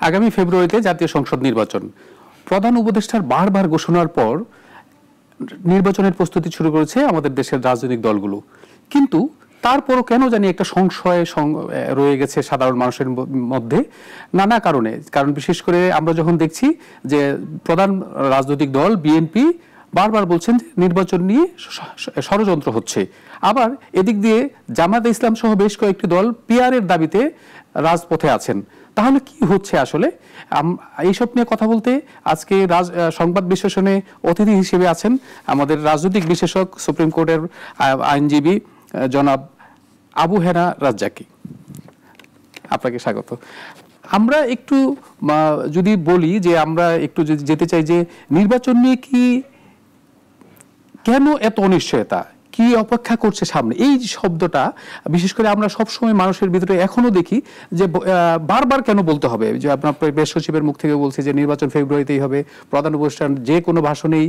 আগামী ফেব্রুয়ারিতে জাতীয় সংসদ নির্বাচন। প্রধান উপদেষ্টার বারবার ঘোষণার পর নির্বাচনের প্রস্তুতি শুরু করেছে আমাদের দেশের রাজনৈতিক দলগুলো, কিন্তু তারপরও কেন জানি একটা সংশয় রয়ে গেছে সাধারণ মানুষের মধ্যে নানা কারণে। কারণ বিশেষ করে আমরা যখন দেখছি যে প্রধান রাজনৈতিক দল বিএনপি বারবার বলছেন যে নির্বাচন নিয়ে ষড়যন্ত্র হচ্ছে, আবার এদিক দিয়ে জামায়াতে ইসলাম সহ বেশ কয়েকটি দল পিআরের দাবিতে রাজপথে আছেন। তাহলে কি হচ্ছে আসলে? এইসব নিয়ে কথা বলতে আজকে সংবাদ বিশ্লেষণে অতিথি হিসেবে আছেন আমাদের রাজনৈতিক বিশেষজ্ঞ সুপ্রিম কোর্টের আইনজীবী জনাব আবু হেনা রাজ্জাকি। আপনাকে স্বাগত। আমরা একটু যদি বলি যে আমরা একটু যেতে চাই যে নির্বাচন নিয়ে কি কেন এত অনিশ্চয়তা, কি অপেক্ষা করছে সামনে, এই শব্দটা বিশেষ করে আমরা সবসময় মানুষের ভিতরে এখনো দেখি যে বারবার কেন বলতে হবে। যে আপনার প্রেস সচিবের মুখ থেকে বলছে যে নির্বাচন ফেব্রুয়ারিতেই হবে, প্রধান উপদেষ্টা যে কোনো ভাষণেই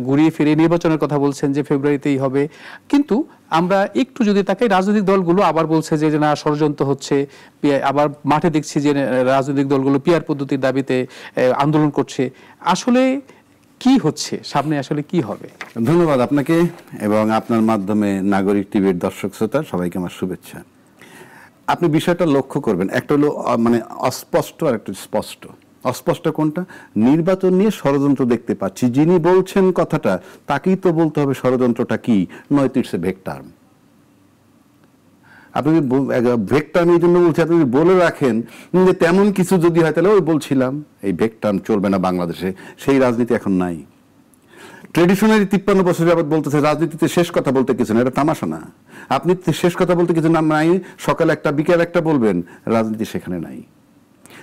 ঘুরিয়ে ফিরে নির্বাচনের কথা বলছেন যে ফেব্রুয়ারিতেই হবে, কিন্তু আমরা একটু যদি তাকাই রাজনৈতিক দলগুলো আবার বলছে যে না ষড়যন্ত্র হচ্ছে, আবার মাঠে দেখছি যে রাজনৈতিক দলগুলো পিআর পদ্ধতির দাবিতে আন্দোলন করছে। আসলে কি হচ্ছে সামনে, আসলে কি হবে? ধন্যবাদ আপনাকে এবং আপনার মাধ্যমে নাগরিক টিভির দর্শক শ্রোতা সবাইকে আমার শুভেচ্ছা। আপনি বিষয়টা লক্ষ্য করবেন, একটা হলো মানে অস্পষ্ট আর একটা স্পষ্ট। অস্পষ্ট কোনটা? নির্বাচন নিয়ে ষড়যন্ত্র দেখতে পাচ্ছি, যিনি বলছেন কথাটা তাকেই তো বলতে হবে ষড়যন্ত্রটা কি, নয়তো ইটস এ ভেগ টার্ম। আপনি ভেগ টার্ম এই জন্য বলছি, আপনি বলে রাখেন যে তেমন কিছু যদি হয় তাহলে ওই বলছিলাম এই ভেগ টার্ম চলবে না বাংলাদেশে, সেই রাজনীতি এখন নাই। ট্রেডিশনালি 53 বছর যাবত বলতেছে রাজনীতিতে শেষ কথা বলতে কিছু না, এটা তামাশা না। আপনি শেষ কথা বলতে কিছু না নাই, সকালে একটা বিকেল একটা বলবেন, রাজনীতি সেখানে নাই।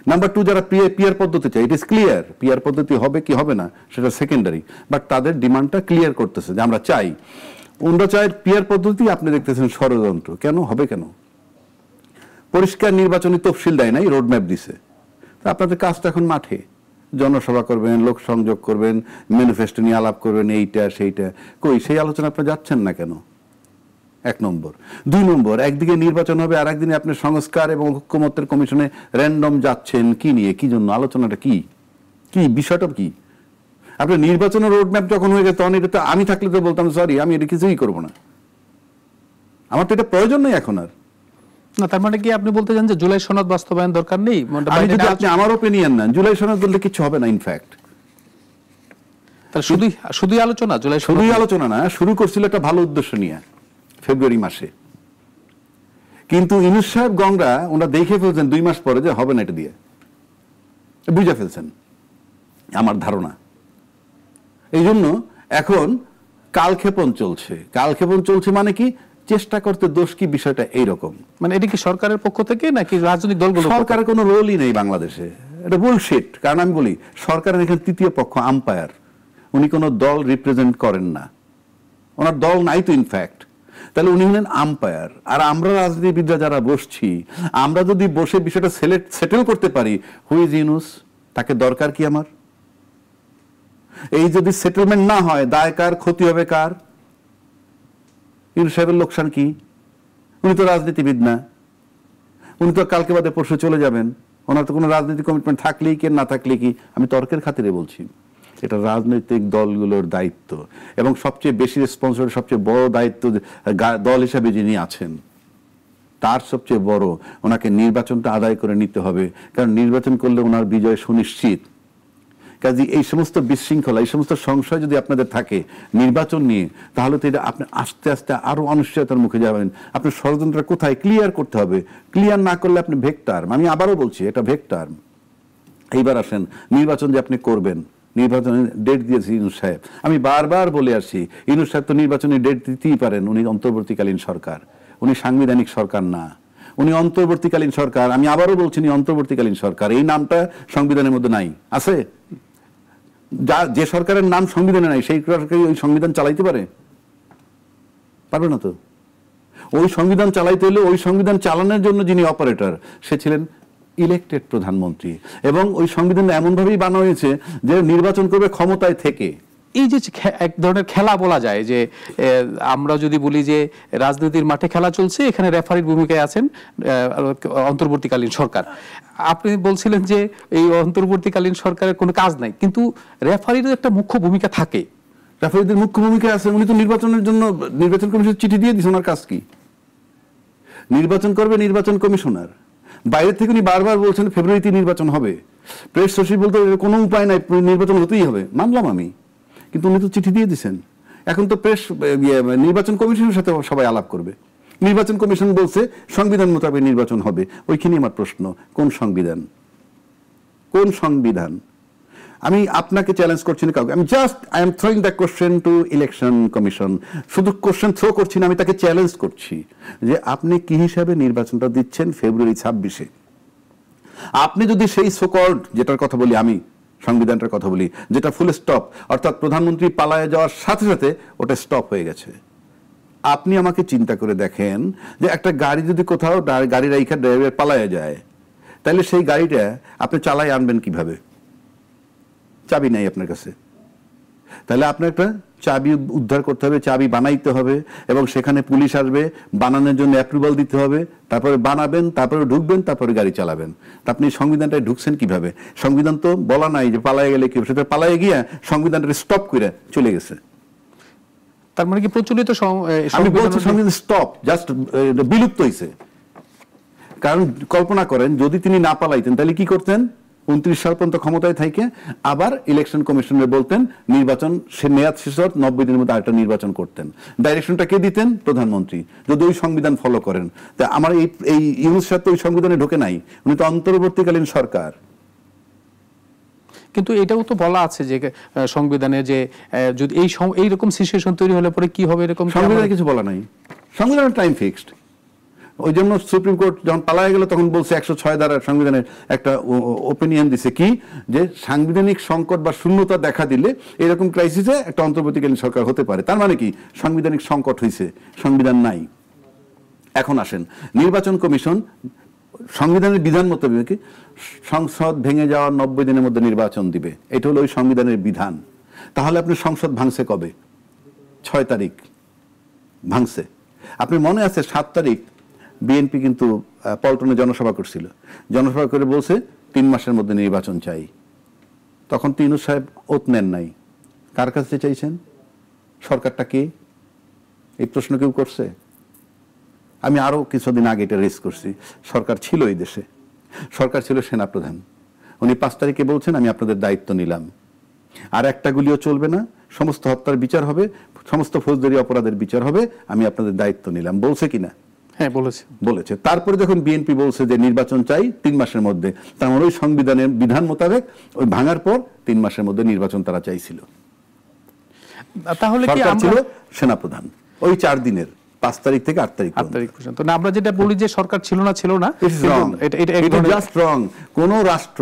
নাম্বার 2, যারা পিআর পদ্ধতি চাই, ইট ইজ ক্লিয়ার পিআর পদ্ধতি হবে কি হবে না সেটা সেকেন্ডারি, বাট তাদের ডিমান্ডটা ক্লিয়ার করতেছে যে আমরা চাই। ওনারা চাই পিআর পদ্ধতি, আপনি দেখতেছেন ষড়যন্ত্র। কেন হবে? কেন? পরিষ্কার নির্বাচনী তফসিল দেয় নাই, রোডম্যাপ দিছে। আপনাদের কাজটা এখন মাঠে জনসভা করবেন, লোক সংযোগ করবেন, ম্যানিফেস্টো নিয়ে আলাপ করবেন, এইটা সেইটা। কই সেই আলোচনা আপনি যাচ্ছেন না কেন? 1 নম্বর। 2 নম্বর, একদিকে নির্বাচন হবে আর একদিনে আপনি সংস্কার এবং ঐক্যমত্যের কমিশনে র্যান্ডম যাচ্ছেন। কি নিয়ে, কি জন্য? আলোচনাটা কি, কি বিষয়টা কি? আপনার নির্বাচনের রোডম্যাপ যখন হয়ে গেছে তখন এটা তো আমি থাকলে তো বলতাম সরি আমি এটা কিছুই করবো না, আমার তো এটা প্রয়োজন নেই এখন আর। না, তার মানে কি আপনি বলতে চান যে জুলাই সনদ বাস্তবায়ন দরকার নেই? আপনি আমার ওপিনিয়ন না, জুলাই সনদ বললে কিছু হবে না। ইনফ্যাক্ট শুধুই আলোচনা, জুলাই শুধুই আলোচনা না, শুরু করছিল একটা ভালো উদ্দেশ্য নিয়ে ফেব্রুয়ারি মাসে, কিন্তু ইউনূস সাহেব গংরা ওনারা দেখে ফেলছেন 2 মাস পরে যে হবে না, এটা দিয়ে বুঝে ফেলছেন আমার ধারণা। এই জন্য এখন কালক্ষেপণ চলছে। কালক্ষেপণ চলছে মানে কি? চেষ্টা করতে দোষ কি, বিষয়টা এইরকম। মানে এটা কি সরকারের পক্ষ থেকে নাকি রাজনৈতিক দলগুলো? সরকারের কোনো রোলই নেই বাংলাদেশে, এটা বুলশিট। কারণ আমি বলি সরকারের এখানে তৃতীয় পক্ষ, আম্পায়ার। উনি কোনো দল রিপ্রেজেন্ট করেন না, ওনার দল নাই তো ইনফ্যাক্ট। তাহলে উনি হলেন আম্পায়ার। আর আমরা রাজনীতিবিদরা যারা বসছি, আমরা যদি বসে বিষয়টা সেটেল করতে পারি, হু ইজ ইউনূস, তাকে দরকার কি আমার? এই যদি সেটেলমেন্ট না হয় দায় কার, ক্ষতি হবে কার? ইউনূস সাহেবের লোকসান কি? উনি তো রাজনীতিবিদ না, উনি তো কালকে বাদে পরশু চলে যাবেন। ওনার তো কোনো রাজনৈতিক কমিটমেন্ট থাকলেই কি না থাকলে কি, আমি তর্কের খাতিরে বলছি। এটা রাজনৈতিক দলগুলোর দায়িত্ব এবং সবচেয়ে বেশি রেসপন্সিবল, সবচেয়ে বড় দায়িত্ব দল হিসাবে যিনি আছেন তার সবচেয়ে বড়। ওনাকে নির্বাচনটা আদায় করে নিতে হবে, কারণ নির্বাচন করলে ওনার বিজয় সুনিশ্চিত। কাজে এই সমস্ত বিশৃঙ্খলা, এই সমস্ত সংশয় যদি আপনাদের থাকে নির্বাচন নিয়ে, তাহলে তো এটা আপনি আস্তে আস্তে আরো অনিশ্চয়তার মুখে যাবেন। আপনি ষড়যন্ত্র কোথায় ক্লিয়ার করতে হবে, ক্লিয়ার না করলে আপনি ভেগ টার্ম। আমি আবারও বলছি এটা ভেগ টার্ম। এইবার আসেন নির্বাচন যে আপনি করবেন, নির্বাচনের ডেট দিয়েছে ইউনূস সাহেব। আমি বারবার বলে আসছি ইউনূস সাহেব তো নির্বাচনের ডেট দিতেই পারেন, উনি অন্তর্বর্তীকালীন সরকার, উনি সাংবিধানিক সরকার না, উনি অন্তর্বর্তীকালীন সরকার। আমি আবারও বলছি অন্তর্বর্তীকালীন সরকার, এই নামটা সংবিধানের মধ্যে নাই। আছে? যে সরকারের নাম সংবিধানে নাই সেই সরকার ওই সংবিধান চালাইতে পারে? পারবে না তো। ওই সংবিধান চালাইতে হলে ওই সংবিধান চালানোর জন্য যিনি অপারেটর, সে ছিলেন ইলেক্টেড প্রধানমন্ত্রী। এবং ওই সংবিধান এমন ভাবেই বানানো হয়েছে যে নির্বাচন করবে ক্ষমতায় থেকে, এই যে এক ধরনের খেলা বলা যায় যে আমরা যদি বলি যে রাজনীতির মাঠে খেলা চলছে, এখানে রেফারির ভূমিকায় আছেন অন্তর্বর্তীকালীন সরকার। আপনি বলছিলেন যে এই অন্তর্বর্তীকালীন সরকারের কোনো কাজ নাই, কিন্তু রেফারির একটা মুখ্য ভূমিকা থাকে। রেফারিদের মুখ্য ভূমিকা আছে, উনি তো নির্বাচনের জন্য নির্বাচন কমিশন চিঠি দিয়ে দিয়েছেন, ওনার কাজ কি? নির্বাচন করবে নির্বাচন কমিশনার। বাইরে থেকে উনি বারবার বলছেন ফেব্রুয়ারিতে নির্বাচন হবে। প্রেস সচিব বলতে কোনো উপায় নাই, নির্বাচন হতেই হবে, মানলাম আমি, কিন্তু উনি তো চিঠি দিয়ে দিয়েছেন। এখন তো প্রেস নির্বাচন কমিশনের সাথে সবাই আলাপ করবে। নির্বাচন কমিশন বলছে সংবিধান মোতাবেক নির্বাচন হবে। ওইখানে আমার প্রশ্ন, কোন সংবিধান? কোন সংবিধান? আমি আপনাকে চ্যালেঞ্জ করছি না কাউকে, I am throwing the question two election commission. শুধু কোশ্চেন থ্রো করছি না, আমি তাকে চ্যালেঞ্জ করছি যে আপনি কি হিসাবে নির্বাচনটা দিচ্ছেন ফেব্রুয়ারি 26-এ? আপনি যদি সেই সোকল্ড, যেটার কথা বলি আমি, সংবিধানটার কথা বলি, যেটা ফুল স্টপ, অর্থাৎ প্রধানমন্ত্রী পালায়ে যাওয়ার সাথে সাথে ওটা স্টপ হয়ে গেছে। আপনি আমাকে চিন্তা করে দেখেন যে একটা গাড়ি যদি কোথাও গাড়ি রাইখা ড্রাইভার পালায়ে যায়, তাহলে সেই গাড়িটা আপনি চালায় আনবেন কিভাবে? চাবি নাই আপনার কাছে, তাহলে আপনার একটা চাবি উদ্ধার করতে হবে, চাবি বানাইতে হবে, এবং সেখানে পুলিশ আসবে, বানানোর জন্য অ্যাপ্রুভাল দিতে হবে, তারপরে বানাবেন, তারপরে ঢুকবেন, তারপরে গাড়ি চালাবেন। তা আপনি সংবিধানটায় ঢুকছেন কিভাবে? সংবিধান তো বলা নাই যে পালায়ে গেলে কি হবে, সেটা পালায়ে গিয়ে সংবিধানটা স্টপ করে চলে গেছে। তার মানে কি প্রচলিত আমি বলছি সংবিধান স্টপ, জাস্ট বিলুপ্ত হয়েছে। কারণ কল্পনা করেন যদি তিনি না পালাইতেন তাহলে কি করতেন? 29 সাল পর্যন্ত ক্ষমতায় থাকে আবার ইলেকশন কমিশনের বলতেন নির্বাচন, সে মেয়াদ শেষ হওয়ার 90 দিনের মধ্যে আরেকটা নির্বাচন করতেন। ডাইরেকশনটা কে দিতেন? প্রধানমন্ত্রী, যদি ওই সংবিধান ফলো করেন। তা আমার এই ইউনূস সাহেব তো ওই সংবিধানে ঢোকে নাই, উনি তো অন্তর্বর্তীকালীন সরকার। কিন্তু এটাও তো বলা আছে যে সংবিধানে যে যদি এইরকম সিচুয়েশন তৈরি হলে পরে কি হবে, এরকম সংবিধানে কিছু বলা নাই। সংবিধানের টাইম ফিক্সড। ওই জন্য সুপ্রিম কোর্ট যখন পালায় গেল তখন বলছে 106 ধারার সংবিধানের একটা ওপিনিয়ন দিছে কি, যে সাংবিধানিক সংকট বা শূন্যতা দেখা দিলে এরকম ক্রাইসিসে একটা অন্তর্বর্তীকালীন সরকার হতে পারে। তার মানে কি সাংবিধানিক সংকট হয়েছে, সংবিধান নাই। এখন আসেন, নির্বাচন কমিশন সংবিধানের বিধান মোতাবেক সংসদ ভেঙে যাওয়ার 90 দিনের মধ্যে নির্বাচন দিবে, এটা হলো ওই সংবিধানের বিধান। তাহলে আপনি সংসদ ভাঙছে কবে? 6 তারিখ ভাঙছে। আপনি মনে আছে 7 তারিখ বিএনপি কিন্তু পল্টনে জনসভা করছিল, জনসভা করে বলছে 3 মাসের মধ্যে নির্বাচন চাই। তখন তো ইউনূস সাহেব ওত নেন নাই। কার কাছে চাইছেন? সরকারটা কে? এই প্রশ্ন কেউ করছে? আমি আরো কিছুদিন আগে এটা রেস করছি। সরকার ছিল এই দেশে, সরকার ছিল সেনাপ্রধান। উনি 5 তারিখে বলছেন আমি আপনাদের দায়িত্ব নিলাম, আর একটা গুলিও চলবে না, সমস্ত হত্যার বিচার হবে, সমস্ত ফৌজদারি অপরাধের বিচার হবে, আমি আপনাদের দায়িত্ব নিলাম। বলছে কিনা? হ্যাঁ বলেছে। তারপরে যখন বিএনপি বলছে যে নির্বাচন চাই 3 মাসের মধ্যে, তার মানে ওই সংবিধানের বিধান মোতাবেক ওই ভাঙার পর 3 মাসের মধ্যে নির্বাচন তারা চাইছিল। তাহলে কি আমরা ছিল সেনাপ্রধান ওই 4 দিনের 5 তারিখ থেকে 8 তারিখ পর্যন্ত। না, আমরা যেটা বলি যে সরকার ছিল না, এটা জাস্ট রং। কোন রাষ্ট্র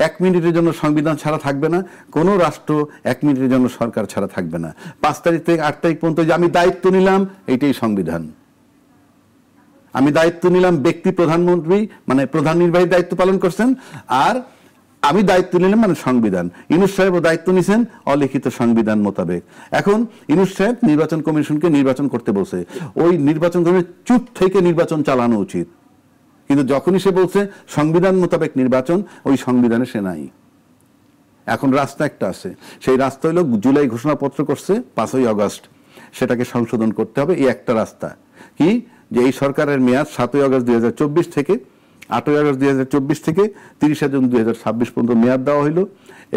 1 মিনিটের জন্য সংবিধান ছাড়া থাকবে না, কোন রাষ্ট্র 1 মিনিটের জন্য সরকার ছাড়া থাকবে না। 5 তারিখ থেকে 8 তারিখ পর্যন্ত যে আমি দায়িত্ব নিলাম, এইটাই সংবিধান। আমি দায়িত্ব নিলাম, ব্যক্তি প্রধানমন্ত্রী মানে প্রধান নির্বাহী দায়িত্ব পালন করছেন, আর আমি দায়িত্ব নিলাম মানে সংবিধান। ইউনূস সাহেবও দায়িত্ব নিছেন অলিখিত সংবিধান মোতাবেক। এখন ইউনূস সাহেব নির্বাচন কমিশনকে নির্বাচন করতে বলছে, ওই নির্বাচন কমিশন চুপ থেকে নির্বাচন চালানো উচিত। কিন্তু যখনই সে বলছে সংবিধান মোতাবেক নির্বাচন, ওই সংবিধানে সে নাই। এখন রাস্তা একটা আছে, সেই রাস্তা হলো জুলাই ঘোষণাপত্র করছে 5ই আগস্ট, সেটাকে সংশোধন করতে হবে। এই একটা রাস্তা কি, যে এই সরকারের মেয়াদ 7ই আগস্ট 2024 থেকে 8ই আগস্ট 2024 থেকে 30 জুন 2026 পর্যন্ত মেয়াদ দেওয়া হইল,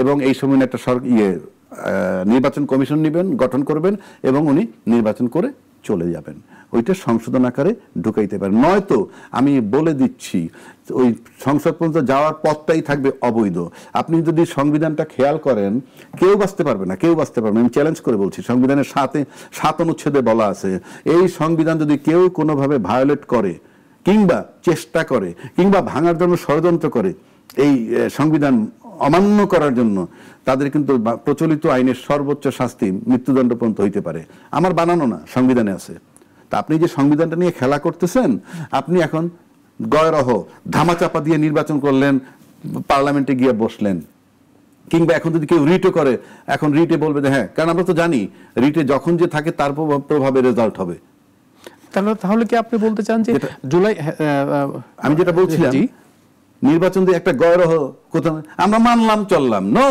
এবং এই সময় একটা নির্বাচন কমিশন গঠন করবেন, এবং উনি নির্বাচন করে চলে যাবেন। ওইটা সংশোধন আকারে ঢুকাইতে পারেন। নয়তো আমি বলে দিচ্ছি ওই সংসদ পর্যন্ত যাওয়ার পথটাই থাকবে অবৈধ। আপনি যদি সংবিধানটা খেয়াল করেন, কেউ বাঁচতে পারবে না, কেউ বাঁচতে পারবে না। আমি চ্যালেঞ্জ করে বলছি, সংবিধানের 7 অনুচ্ছেদে বলা আছে, এই সংবিধান যদি কেউ কোনোভাবে ভায়োলেট করে কিংবা চেষ্টা করে কিংবা ভাঙার জন্য ষড়যন্ত্র করে, এই সংবিধান অমান্য করার জন্য তাদের কিন্তু প্রচলিত আইনের সর্বোচ্চ শাস্তি মৃত্যুদণ্ড পর্যন্ত হইতে পারে। আমার বানানো না, সংবিধানে আছে। তা আপনি যে সংবিধানটা নিয়ে খেলা করতেছেন, আপনি এখন গয়রহ ধামাচাপা দিয়ে নির্বাচন করলেন, পার্লামেন্টে গিয়ে বসলেন, কিংবা এখন যদি কেউ রিটও করে, এখন রিটে বলবে যে হ্যাঁ, কারণ আমরা তো জানি রিটে যখন যে থাকে তার প্রভাবে রেজাল্ট হবে। তাহলে কি আপনি বলতে চান যে জুলাই, আমি যেটা বলছিলাম, নির্বাচন দিয়ে একটা গয়রহ কোথাও আমরা মানলাম চললাম, নো,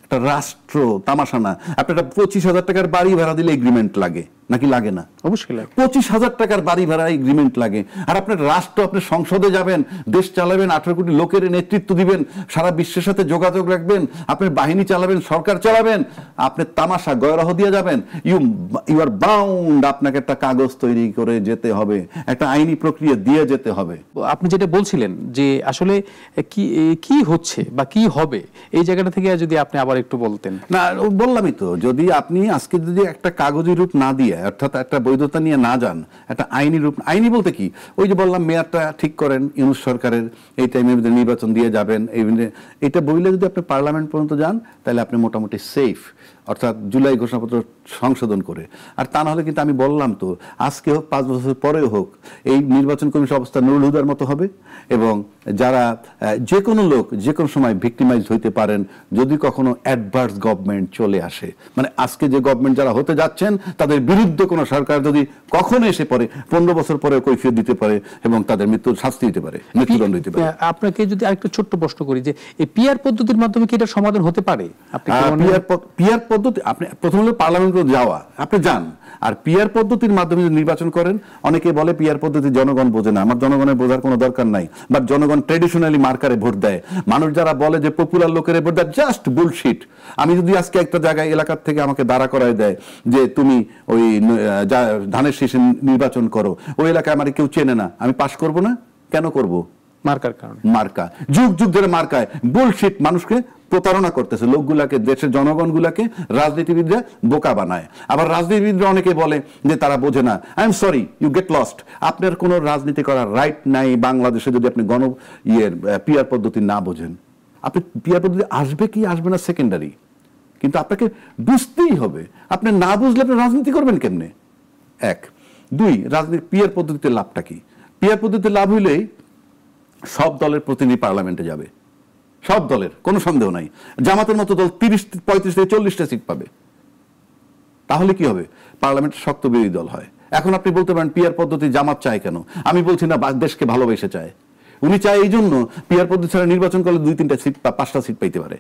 একটা রাষ্ট্র তামাশা না। আপনি একটা 25,000 টাকার বাড়ি ভাড়া দিলে এগ্রিমেন্ট লাগে নাকি লাগে না? অবশ্যই লাগে। 25,000 টাকার বাড়ি ভাড়া এগ্রিমেন্ট লাগে। আর আপনার রাষ্ট্র, আপনি সংসদে যাবেন, দেশ চালাবেন, 18 কোটি লোকের নেতৃত্ব দিবেন, সারা বিশ্বের সাথে যোগাযোগ রাখবেন, আপনি বাহিনী চালাবেন, সরকার চালাবেন, আপনি তামাশা গয়রহ দিয়ে যাবেন, ইউ আর বাউন্ড। আপনাকে একটা কাগজ তৈরি করে যেতে হবে, একটা আইনি প্রক্রিয়া দিয়ে যেতে হবে। আপনি যেটা বলছিলেন যে আসলে কি হচ্ছে বা কি হবে, এই জায়গাটা থেকে যদি আপনি আবার একটু বলতেন। না, বললামই তো, যদি আপনি আজকে যদি একটা কাগজি রূপ না দিয়ে, অর্থাৎ একটা বৈধতা নিয়ে না যান, একটা আইনি রূপ, আইনি বলতে কি, ওই যে বললাম মেয়াদটা ঠিক করেন ইউনূস সরকারের, এই টাইমের মধ্যে নির্বাচন দিয়ে যাবেন, এটা বইলে যদি আপনি পার্লামেন্ট পর্যন্ত যান, তাহলে আপনি মোটামুটি সেফ, অর্থাৎ জুলাই ঘোষণাপত্র সংশোধন করে। আর তা নাহলে কিন্তু আমি বললাম তো, আজকে হোক 5 বছর পরেও হোক, এই নির্বাচন কমিশন অবস্থা নুরুল হুদার মতো হবে। এবং যারা যে কোনো লোক যে কোনো সময় ভিক্টিমাইজ হইতে পারেন যদি কখনো অ্যাডভার্স গভর্নমেন্ট চলে আসে। মানে আজকে যে গভর্নমেন্ট যারা হতে যাচ্ছেন, তাদের বিরুদ্ধে কোনো সরকার যদি কখনো এসে পড়ে, 15 বছর পরে কৈফিয়ত দিতে পারে এবং তাদের মৃত্যুর শাস্তি দিতে পারে, মৃত্যুদণ্ড দিতে পারে। আপনাকে যদি আরেকটু ছোট্ট প্রশ্ন করি, যে এই পিআর পদ্ধতির মাধ্যমে কি এটা সমাধান হতে পারে? পিআর পদ্ধতি, আপনি প্রথম হলো পার্লামেন্ট যাওয়া, আপনি যান। আর পিআর পদ্ধতির মাধ্যমে যদি নির্বাচন করেন, অনেকে বলে পিআর পদ্ধতি জনগণ বোঝে না। আমার জনগণের বোঝার কোনো দরকার নাই। বা জনগণ ট্রেডিশনালি মার্কারে ভোট দেয়। মানুষ যারা বলে যে পপুলার লোকের ভোট দেয়, জাস্ট বুলশিট। আমি যদি আজকে একটা জায়গায় এলাকার থেকে আমাকে দাঁড়া করায় দেয় যে তুমি ওই ধানের শীষে নির্বাচন করো, ওই এলাকায় আমার কেউ চেনে না, আমি পাশ করব না? কেন করব? মার্কার কারণে। মার্কা যুগ যুগ ধরে মার্কায় বুলশিট মানুষকে প্রতারণা করতেছে, লোকগুলাকে, দেশের জনগণগুলাকে রাজনীতিবিদরা বোকা বানায়। আবার রাজনীতিবিদরা অনেকে বলে যে তারা বোঝে না। I am sorry, you get lost. আপনার কোনো রাজনীতি করার রাইট নাই বাংলাদেশে যদি আপনি পিআর পদ্ধতি না বোঝেন। আপনি পিআর পদ্ধতি আসবে কি আসবে না সেকেন্ডারি, কিন্তু আপনাকে বুঝতেই হবে। আপনি না বুঝলে আপনি রাজনীতি করবেন কেমনে? 1, 2, রাজনীতি পিআর পদ্ধতিতে লাভটা কি? পিআর পদ্ধতিতে লাভ হইলেই সব দলের প্রতিনিধি পার্লামেন্টে যাবে, সব দলের, কোনো সন্দেহ নাই। জামাতের মতো দল 30, 35 থেকে 40টা সিট পাবে। তাহলে কি হবে? পার্লামেন্ট শক্ত বিরোধী দল হয়। এখন আপনি বলতে পারেন পিআর পদ্ধতি জামাত চায় কেন? আমি বলছি না, দেশকে ভালোবেসে চায়। উনি চায় এই জন্য পিআর পদ্ধতি ছাড়া নির্বাচন করলে 2-3টা সিট বা 5টা সিট পাইতে পারে।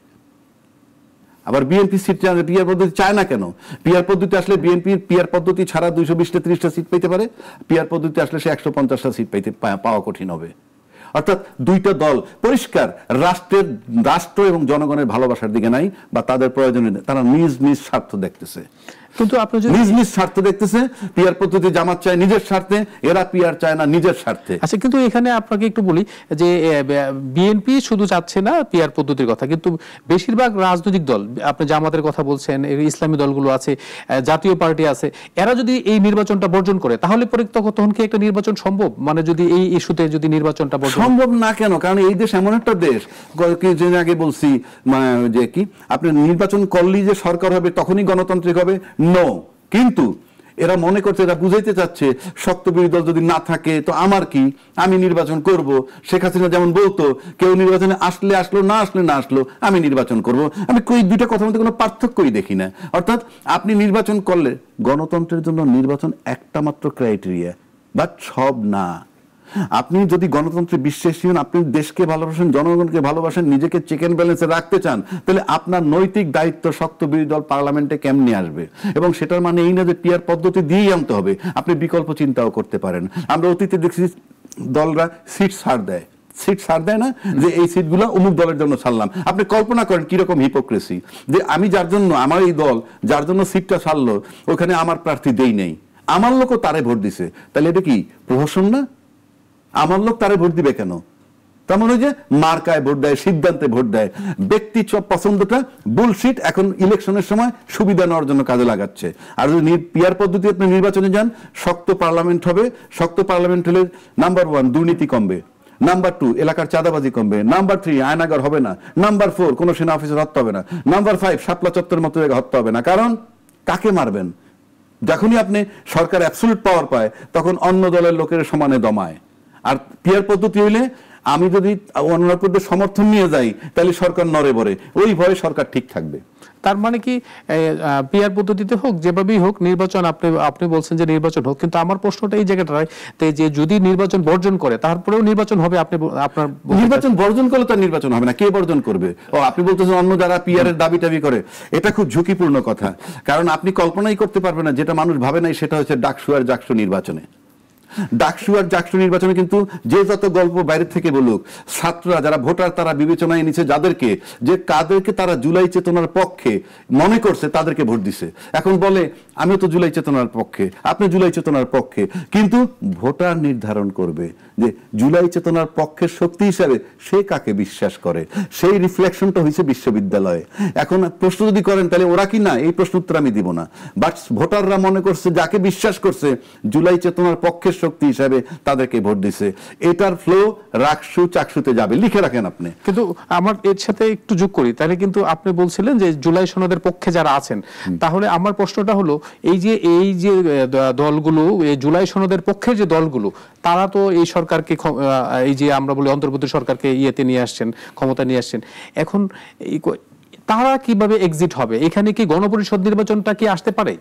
আবার বিএনপি সিট পিআর পদ্ধতি চায় না কেন? পিআর পদ্ধতি আসলে বিএনপি পিআর পদ্ধতি ছাড়া 220-30টা সিট পাইতে পারে। পিআর পদ্ধতি আসলে সে 150টা সিট পাওয়া কঠিন হবে। অর্থাৎ দুইটা দল পরিষ্কার রাষ্ট্র এবং জনগণের ভালোবাসার দিকে নাই, বা তাদের প্রয়োজনে তারা নিজ নিজ স্বার্থ দেখতেছে। কিন্তু আপনি নিজ নিজ স্বার্থ দেখতেছে। পিআর পদ্ধতি জামাত চায় নিজের স্বার্থে, এরা পিআর চায় না নিজের স্বার্থে। আচ্ছা, কিন্তু এখানে আপনাকে একটু বলি যে বিএনপি শুধু চাচ্ছে না পিআর পদ্ধতির কথা, কিন্তু বেশিরভাগ রাজনৈতিক দল, আপনি জামাতের কথা বলছেন, ইসলামী দলগুলো আছে, জাতীয় পার্টি আছে, এরা যদি এই নির্বাচনটা বর্জন করে, তাহলে পরে তখন কি একটা নির্বাচন সম্ভব? মানে যদি এই ইস্যুতে যদি নির্বাচনটা সম্ভব না কেন? কারণ এই দেশ এমন একটা দেশ, কিছুদিন আগে বলছি যে কি আপনি নির্বাচন করলেই যে সরকার হবে তখনই গণতান্ত্রিক হবে, নো। কিন্তু এরা মনে করছে, এরা বুঝাইতে চাচ্ছে শক্ত বিরোধী দল যদি না থাকে তো আমার কি, আমি নির্বাচন করব। শেখ হাসিনা যেমন বলতো, কেউ নির্বাচনে আসলে আসলো, না আসলে না আসলো, আমি নির্বাচন করব। আমি কই দুইটা কথার মধ্যে কোনো পার্থক্যই দেখি না। অর্থাৎ আপনি নির্বাচন করলে, গণতন্ত্রের জন্য নির্বাচন একটা মাত্র ক্রাইটেরিয়া, বাট সব না। আপনি যদি গণতন্ত্রে বিশ্বাসী হন, আপনি দেশকে ভালোবাসেন, জনগণকে ভালোবাসেন, নিজেকে চেক এন্ড ব্যালেন্সে রাখতে চান, তাহলে আপনার নৈতিক দায়িত্ব শক্ত বিরোধী দল পার্লামেন্টে কেমনে আসবে। এবং সেটার মানে এই না যে পিআর পদ্ধতি দিয়েই আনতে হবে, আপনি বিকল্প চিন্তাও করতে পারেন। আমরা অতীতে দেখছি দলরা সিট ছাড় দেয়, সিট ছাড় দেয় না, যে এই সিটগুলো অমুক দলের জন্য ছাড়লাম। আপনি কল্পনা করেন কিরকম হিপোক্রেসি, যে আমি যার জন্য, আমার এই দল যার জন্য সিটটা ছাড়লো, ওখানে আমার প্রার্থী দেই নেই, আমার লোকও তারে ভোট দিছে, তাহলে এটা কি প্রহসন না? আমার লোক তারে ভোট দিবে কেন? তার মানে যে মার্কায় ভোট দেয়, সিদ্ধান্তে ভোট দেয়, ব্যক্তি পছন্দটা বুলশিট এখন ইলেকশনের সময় সুবিধা নেওয়ার জন্য কাজে লাগাচ্ছে। আর যদি পিআর পদ্ধতি আপনি নির্বাচনে যান, শক্ত পার্লামেন্ট হবে। শক্ত পার্লামেন্ট হলে নাম্বার 1 দুর্নীতি কমবে, নাম্বার 2 এলাকার চাঁদাবাজি কমবে, নাম্বার 3 আয়নাগার হবে না, নাম্বার 4 কোনো সেনা অফিসার হত্যা হবে না, নাম্বার 5 শাপলা চত্বরের মতো জায়গায় হত্যা হবে না। কারণ কাকে মারবেন? যখনই আপনি সরকার অ্যাবসলিউট পাওয়ার পায়, তখন অন্য দলের লোকের সমানে দমায়। আর পিআর পদ্ধতি হইলে আমি যদি অন্যদের সমর্থন নিয়ে যাই তাহলে সরকার নড়ে বড়ে, ওই ভয়ে সরকার ঠিক থাকবে। তার মানে কি পিআর পদ্ধতিতে হোক, যেভাবেই হোক নির্বাচন, আপনি বলছেন যে নির্বাচন হোক, কিন্তু আমার প্রশ্নটা এই জায়গাটায় যে যদি নির্বাচন বর্জন করে তারপরেও নির্বাচন হবে, আপনার নির্বাচন বর্জন করলে তার নির্বাচন হবে না, কে বর্জন করবে? ও আপনি বলতেছেন অন্য যারা পিআর এর দাবি টাবি করে, এটা খুব ঝুঁকিপূর্ণ কথা। কারণ আপনি কল্পনাই করতে পারবেন না, যেটা মানুষ ভাবে নাই সেটা হচ্ছে ডাকসু আর জাকসু নির্বাচনে। ডাকসু আর জাকসু নির্বাচনে কিন্তু যে যত গল্প বাইরে থেকে বলুক, ছাত্ররা যারা ভোটার তারা বিবেচনায় নিচ্ছে যাদেরকে, যে কাদেরকে তারা জুলাই চেতনার পক্ষে মনে করছে তাদেরকে ভোট দিছে। এখন বলে আমিও তো জুলাই চেতনার পক্ষে, আপনি জুলাই চেতনার পক্ষে, কিন্তু ভোটার নির্ধারণ করবে যে জুলাই চেতনার পক্ষের শক্তি হিসাবে সে কাকে বিশ্বাস করে। সেই রিফ্লেকশনটা হয়েছে বিশ্ববিদ্যালয়ে। এখন প্রশ্ন যদি করেন তাহলে ওরা কি না, এই প্রশ্ন উত্তর আমি দিব না। বাট ভোটাররা মনে করছে যাকে বিশ্বাস করছে জুলাই চেতনার পক্ষের শক্তি হিসাবে তাদেরকে ভোট দিছে। এটার ফ্লো রাকসু চাকসুতে যাবে, লিখে রাখেন আপনি। কিন্তু আমার এর সাথে একটু যোগ করি, তাহলে কিন্তু আপনি বলছিলেন যে জুলাই সনদের পক্ষে যারা আছেন, তাহলে আমার প্রশ্নটা হলো এই যে দলগুলো, এই জুলাই সনদের পক্ষে যে দলগুলো, তারা তো এই সরকারকে, এই যে আমরা বলি অন্তর্বর্তী সরকারকে ইয়েতে নিয়ে আসছেন, ক্ষমতা নিয়ে আসছেন, এখন তারা কিভাবে এক্সিট হবে? এখানে কি গণপরিষদ নির্বাচনটা কি আসতে পারে?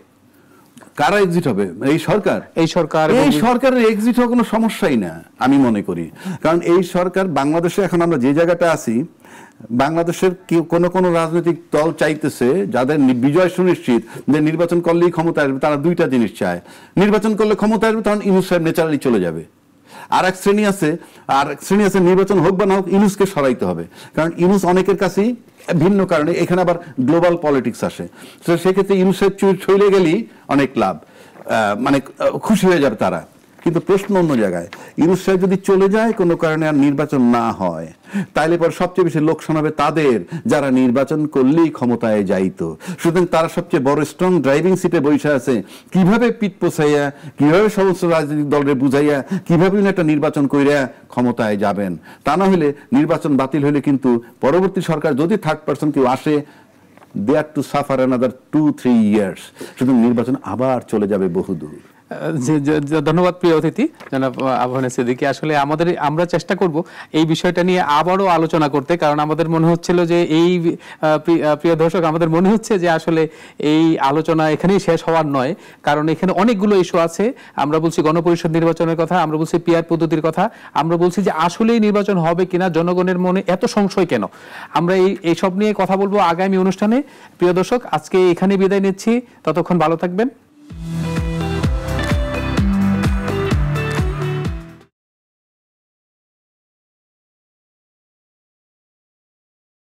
কারা এক্সিট হবে? এই সরকার। এই সরকারের এক্সিট হওয়ার কোনো সমস্যাই না আমি মনে করি। কারণ এই সরকার, বাংলাদেশে এখন আমরা যে জায়গাটা আছি, বাংলাদেশের কোন রাজনৈতিক দল চাইতেছে যাদের বিজয় সুনিশ্চিত, যে নির্বাচন করলেই ক্ষমতা আসবে, তারা দুইটা জিনিস চায়। নির্বাচন করলে ক্ষমতা আসবে, তখন ইউনূস সাহেব ন্যাচারালি চলে যাবে। আর এক শ্রেণী আছে নির্বাচন হোক বা না হোক ইউনূসকে সরাইতে হবে। কারণ ইউনূস অনেকের কাছেই ভিন্ন কারণে, এখানে আবার গ্লোবাল পলিটিক্স আসে। তো সেক্ষেত্রে ইউনূসের চলে গেলেই অনেক লাভ, মানে খুশি হয়ে যাবে তারা। কিন্তু প্রশ্ন অন্য জায়গায়, ইউনূস সাহেব যদি চলে যায় কোনো কারণে আর নির্বাচন না হয়, তাইলে পর সবচেয়ে বেশি লোক শোনাবে তাদের যারা নির্বাচন করলেই ক্ষমতায় যাইতো। সুতরাং তারা সবচেয়ে বড় স্ট্রং ড্রাইভিং সিটে বসে আছে, কিভাবে পিঠ পোছাইয়া, কিভাবে সমস্ত রাজনৈতিক দলের বুঝাইয়া, কিভাবে একটা নির্বাচন কইরা ক্ষমতায় যাবেন। তা না হলে নির্বাচন বাতিল হলে কিন্তু পরবর্তী সরকার যদি থার্ড পার্সন কেউ আসে, দে আর টু সাফার অ্যানাদার 2-3 ইয়ার্স। সুতরাং নির্বাচন আবার চলে যাবে বহুদূর। ধন্যবাদ প্রিয় অতিথি জনাব আবাহনী সিদ্দিকী। আসলে আমরা চেষ্টা করব এই বিষয়টা নিয়ে আবারও আলোচনা করতে, কারণ আমাদের মনে হচ্ছিল যে প্রিয় দর্শক, আমাদের মনে হচ্ছে যে আসলে এই আলোচনা এখানেই শেষ হওয়ার নয়, কারণ এখানে অনেকগুলো ইস্যু আছে। আমরা বলছি গণপরিষদ নির্বাচনের কথা, আমরা বলছি পিআর পদ্ধতির কথা, আমরা বলছি যে আসলেই নির্বাচন হবে কিনা, জনগণের মনে এত সংশয় কেন। আমরা এইসব নিয়ে কথা বলবো আগামী অনুষ্ঠানে। প্রিয় দর্শক, আজকে এখানে বিদায় নিচ্ছি, ততক্ষণ ভালো থাকবেন।